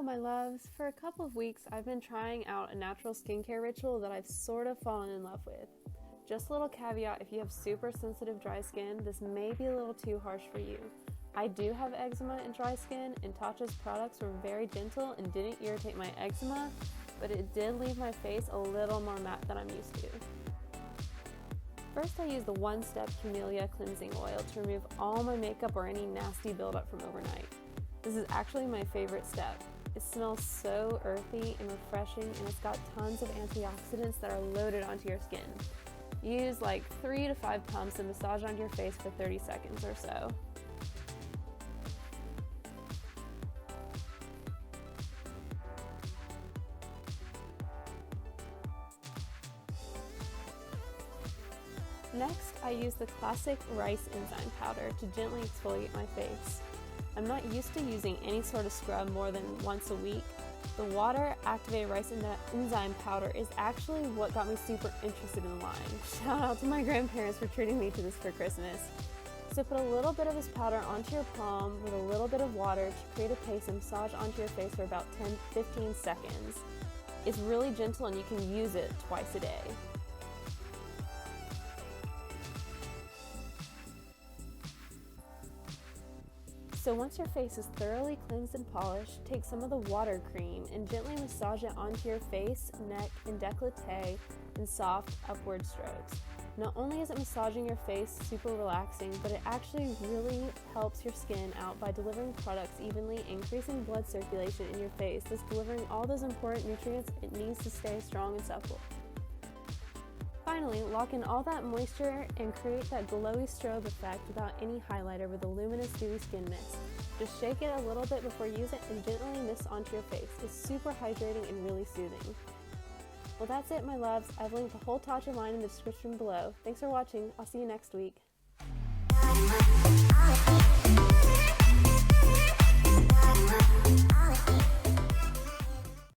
Hello, my loves. For a couple of weeks, I've been trying out a natural skincare ritual that I've sort of fallen in love with. Just a little caveat, if you have super sensitive dry skin, this may be a little too harsh for you. I do have eczema and dry skin, and Tatcha's products were very gentle and didn't irritate my eczema, but it did leave my face a little more matte than I'm used to. First, I used the one-step Camellia cleansing oil to remove all my makeup or any nasty buildup from overnight. This is actually my favorite step. It smells so earthy and refreshing, and it's got tons of antioxidants that are loaded onto your skin. Use like 3 to 5 pumps and massage onto your face for 30 seconds or so. Next, I use the classic rice enzyme powder to gently exfoliate my face. I'm not used to using any sort of scrub more than once a week. The water-activated rice enzyme powder is actually what got me super interested in Lyme. Shout out to my grandparents for treating me to this for Christmas. So put a little bit of this powder onto your palm with a little bit of water to create a paste and massage onto your face for about 10-15 seconds. It's really gentle and you can use it twice a day. So once your face is thoroughly cleansed and polished, take some of the water cream and gently massage it onto your face, neck, and décolleté in soft upward strokes. Not only is it massaging your face super relaxing, but it actually really helps your skin out by delivering products evenly, increasing blood circulation in your face, thus delivering all those important nutrients it needs to stay strong and supple. Finally, lock in all that moisture and create that glowy strobe effect without any highlighter with a luminous dewy skin mist. Just shake it a little bit before you use it and gently mist onto your face. It's super hydrating and really soothing. Well, that's it, my loves. I've linked the whole Tatcha line in the description below. Thanks for watching. I'll see you next week.